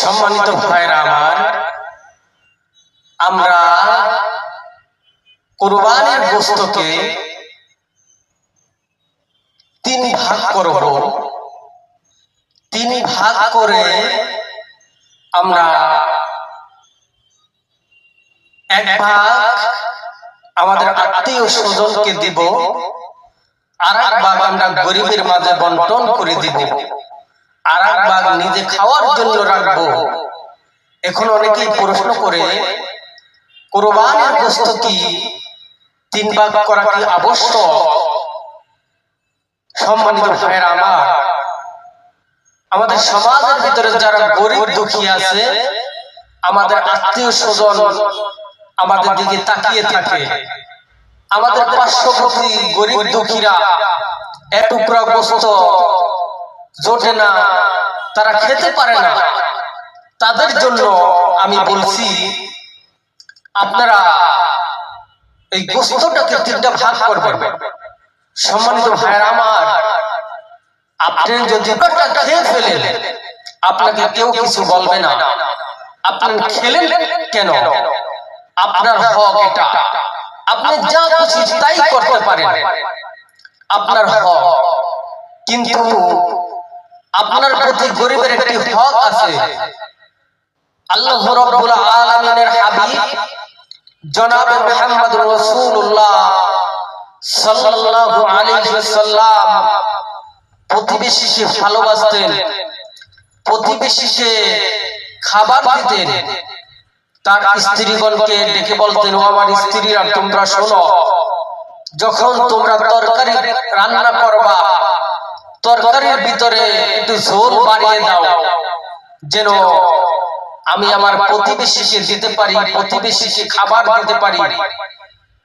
সম্মানিত ভাইরা আমার, আমরা কুরবানির গোশতকে তিন ভাগ করব। তিন ভাগ করে আমরা এক ভাগ আমাদের আত্মীয় স্বজনকে দিব, আর এক ভাগ আমরা গরিবের মাঝে বন্টন করে দিব, আর এক ভাগ নিজে খাওয়ার জন্য রাখবো। এখন অনেকেই প্রশ্ন করে, কুরবানির গোশত কি তিন ভাগ করা কি আবশ্যক? সম্মানিত ভাইরা আমার, আমাদের সমাজের ভিতরে যারা গরিব দুঃখী আছে, আমাদের আত্মীয় স্বজন আমাদের দিকে তাকিয়ে থাকে। আমাদের পার্শ্ববর্তী গরিব দুঃখীরা এক টুকরা গোশত জোটে না, তারা খেতে পারে না। তাদের জন্য আমি বলছি, আপনারা এই গোশতটাকে তিনটা ভাগ করবেন। সম্মানিত ভাইরা আমার, আপনি যদি খেয়ে ফেলেন, আপনাকে কেউ কিছু বলবে না। আপনি খেলেন কেন? আপনার হক এটা, আপনি যা খুশি তাই করতে পারেন, আপনার হক। কিন্তু আপনার প্রতি গরিবের একটি হক আছে। আল্লাহ রাব্বুল আলামিনের হাবিব জনাবে মুহাম্মদুর রাসূলুল্লাহ সাল্লাল্লাহু আলাইহি ওয়াসাল্লাম প্রতিবেশীকে ভালোবাসতেন, প্রতিবেশীকে খাবার দিতেন। তার স্ত্রীগণকে ডেকে বলতেন, ও আমার স্ত্রীরা, তোমরা শোনো, যখন তোমরা তরকারি রান্না করবা, তরকারির ভিতরে একটু ঝোল বাড়িয়ে দাও, যেন আমি আমার প্রতিবেশীকে দিতে পারি, প্রতিবেশীকে খাবার দিতে পারি।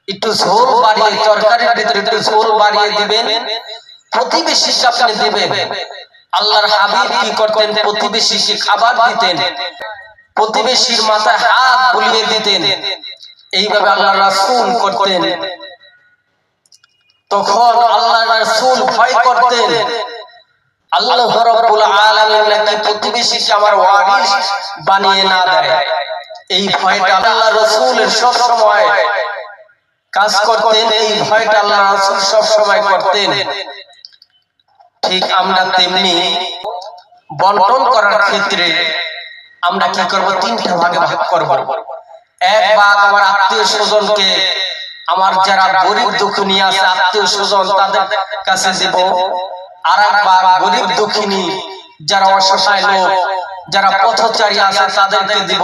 একটু ঝোল বাড়িয়ে, তরকারির ভিতরে একটু ঝোল বাড়িয়ে দিবেন, প্রতিবেশীকে আপনি দিবেন। আল্লাহর হাবিব কি করতেন? প্রতিবেশীকে খাবার দিতেন, প্রতিবেশীর মাথায় হাত বুলিয়ে দিতেন। এইভাবে আল্লাহর রাসূল করতেন। তখন আল্লাহর রাসূল ভয় করতেন, আল্লাহ রাব্বুল আলামিন নাকি প্রতিবেশীকে আমার ওয়ারিস বানিয়ে না দেয়। এই ভয়টা আল্লাহর রাসূলের সব সময় কাজ করতেন, এই ভয়টা আল্লাহর রাসূল সব সময় করতেন। ঠিক আমরা তেমনি বন্টন করার ক্ষেত্রে আমরা কি করব? তিনটা ভাগে ভাগ করব। এক ভাগ আমার আত্মীয় স্বজনকে, আমার যারা গরিব দুঃখিনী আছে আত্মীয় স্বজন, তাদের কাছে দেব। আর এক ভাগ গরিব দুঃখিনী যারা অসহায় লোক, যারা পথচারী আছে, তাদেরকে দেব।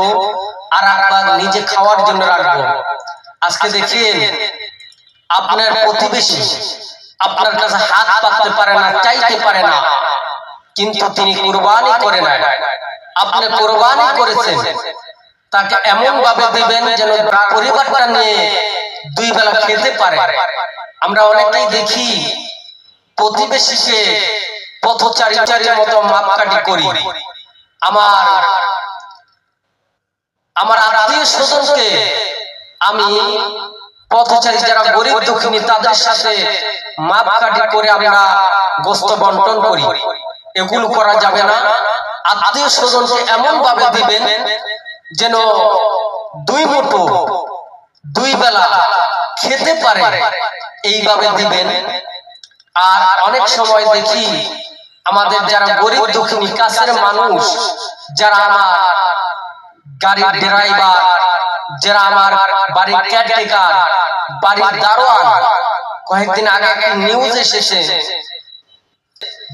আর এক ভাগ নিজে খাওয়ার জন্য রাখবো। আজকে দেখেন, আপনার প্রতিবেশী আপনার কাছে হাত পাততে পারে না, চাইতে পারে না, কিন্তু তিনি কুরবানি করে না। আপনি কুরবানি করেছেন, তাকে এমন ভাবে দিবেন যেন পরিবারটা নিয়ে দুই বেলা খেতে পারে। আমরা অনেকেই দেখি প্রতিবেশীকে পথচারীর মতো মাপকাঠি করি। আমার আত্মীয় স্বজনকে আমি পথচারী যারা গরিব দুঃখিনী, তাদের সাথে মাপকাঠি করে আমরা গোশত বন্টন করি। এগুলো করা যাবে না। আত্মীয় স্বজনকে এমন ভাবে দিবেন যেন দুই মুঠো দুই বেলা খেতে পারে, এইভাবে দিবেন। আর অনেক সময় দেখি আমাদের যারা গরিব দুঃখিনী কাছের মানুষ, যারা আমার গাড়ির ড্রাইভার, যারা আমার বাড়ির কেয়ারটেকার, বাড়ির দারোয়ান, কয়েকদিন আগে একটা নিউজ এসেছে,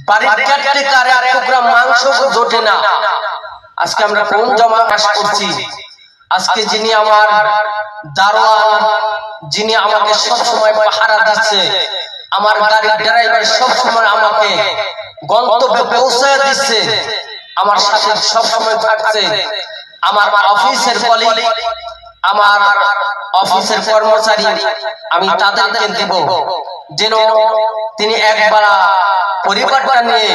বাড়ির কেয়ারটেকার এক টুকরা মাংস জোটে না। আজকে আমরা কোন জমা কাজ করছি? আজকে যিনি আমার দারোয়ান, যিনি আমাকে সব সময় পাহারা দিচ্ছে, আমার গাড়ির ড্রাইভার সব সময় আমাকে গন্তব্যে পৌঁছায় দিচ্ছে, আমার সাথে সব সময় থাকছে, আমার অফিসের কলিগ, আমার অফিসের কর্মচারী, আমি তাদেরকে দেব যেন তিনি একবেলা পরিবারটা নিয়ে,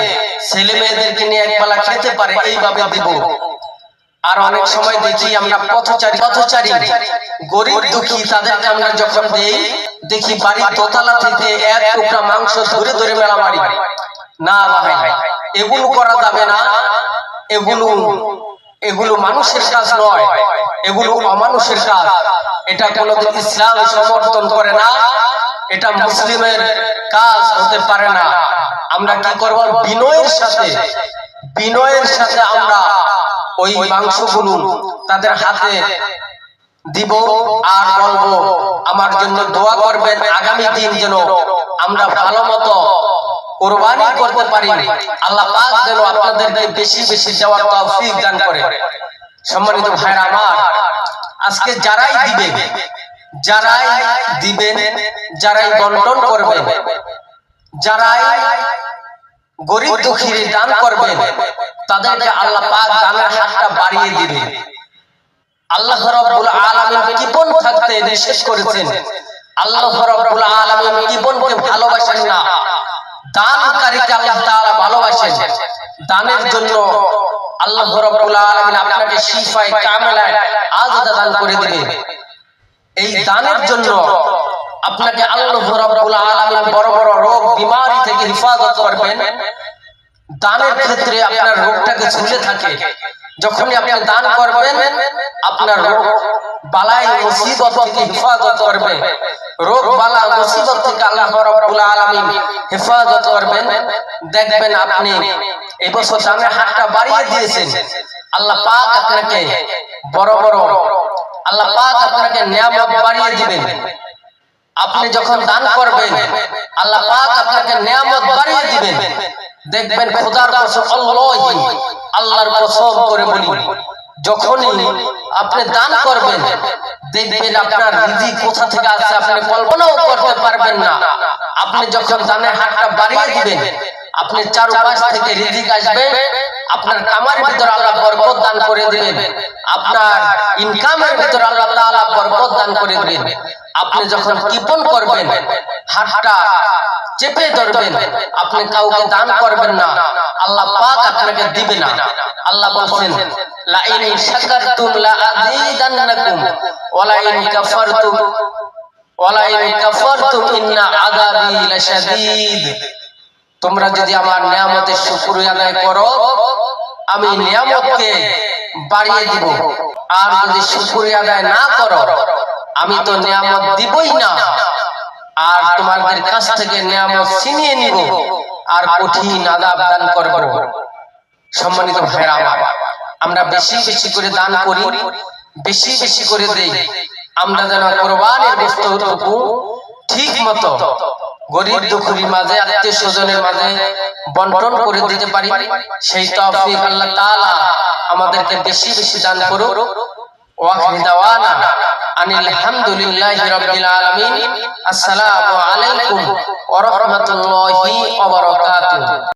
ছেলে মেয়েদেরকে নিয়ে একবেলা খেতে পারে, এইভাবে দেব। আর অনেক সময় দেখি আমরা পথচারী গরিব দুঃখী, তাদেরকে আমরা যখন দেই, দেখি বাড়ির দোতলা থেকে এক টুকরা মাংস ধরে ধরে মেলা মারি। না ভাই, এগুলো করা যাবে না। এগুলো মানুষের কাজ নয়, এগুলো অমানুষের কাজ। এটা কোনোদিন ইসলাম সমর্থন করে না, এটা মুসলিমের কাজ হতে পারে না। আমরা কি করব? বিনয়ের সাথে আমরা ওই মাংসগুলো তাদের হাতে দিব আর বলবো আমার জন্য দোয়া করবেন, আগামী দিন যেন আমরা ভালো মতো কুরবানি করতে পারি। আল্লাহ পাক যেন আপনাদেরকে বেশি বেশি দেওয়ার তৌফিক দান করে। সম্মানিত ভাইরা আমার, আজকে যারাই দিবেন, যারাই বন্টন করবেন, যারাই গরিব দুঃখীর দান করবেন, তাদেরকে আল্লাহ পাক দানের হাতটা বাড়িয়ে দিবে। আল্লাহ রাব্বুল আলামিন জীবন থাকতে নিষেধ করেছেন। আল্লাহ রাব্বুল আলামিন জীবনকে ভালোবাসেন না, দানকারীকে আল্লাহ তাআলা ভালোবাসেন। দানের জন্য আল্লাহ রাব্বুল আলামিন আপনাকে শিফায়ে কামেলা আযাদ দান করে দিবেন। এই দানের জন্য আপনাকে আল্লাহ রাব্বুল আলামিন বড় বড় রোগ বিমারি থেকে হেফাজত করবেন। দানের ক্ষেত্রে আপনার রোগটাকে ঝুলে থাকে, যখনই আপনি দান করবেন আপনার রোগ বালাই মুসিবত থেকে হেফাজত করবে, রোগ বালা মুসিবত থেকে আল্লাহ রাব্বুল আলামিন হেফাজত করবেন। দেখবেন আপনি এই বছর দানের হাতটা বাড়িয়ে দিয়েছেন, আল্লাহ পাক আপনাকে বড় বড় আল্লাহ পাক আপনাকে নিয়ামত বাড়িয়ে দিবেন। আপনি যখন দান করবেন আল্লাহ পাক আপনাকে নিয়ামত বাড়িয়ে দিবেন। দেখবেন খোদার কসম, আল্লাহর কসম করে বলি, যখনই আপনি দান করবেন দেখবেন আপনার রিজিক কোথা থেকে আসছে আপনি কল্পনাও করতে পারবেন না। আপনি যখন দানের হাতটা বাড়িয়ে দিবেন আপনি চারপাশ থেকে রিজিক আসবে, আপনার কামার ভিতর আল্লাহ বরকত দান করে দিবেন, আপনার ইনকামের ভিতর আল্লাহ তাআলা বরকত দান করে দিবেন। আপনি যখন কৃপণ করবেন, হাতটা চেপে ধরবেন, আপনি কাউকে দান করবেন না, আল্লাহ পাক আপনাকে দিবে না। আল্লাহ বলেন লা ইন শাকারতুম লা আযীদান্নাকুম ওয়া লা ইন কাফারতুম ইন্না আযাবি লাশাদীদ। তোমরা যদি আমার নিয়ামতের শুকরিয়া আদায় করো আমি নিয়ামতকে বাড়িয়ে দিব, আর যদি শুকরিয়া আদায় না করো আমি তো নিয়ামত দিবই না, আর তোমাদের কাছ থেকে নিয়ামত ছিনিয়ে নিব আর কঠিন আযাব দান করব। সম্মানিত ভাইরা আমার, আমরা বেশি বেশি করে দান করি, বেশি বেশি করে দেই, আমরা যেন কুরবানির বস্তুটুকু ঠিক মতো গরিব দুঃখীর মাঝে, আত্মীয় স্বজনের মাঝে বন্টন করে দিতে পারি। সেই তৌফিক আল্লাহ তাআলা আমাদেরকে বেশি বেশি দান করুন। ওয়া আখিরু দাওয়ানা আনিল হামদুলিল্লাহি রাব্বিল আলামিন। আসসালামু আলাইকুম ওয়া রাহমাতুল্লাহি ওয়া বারাকাতুহু।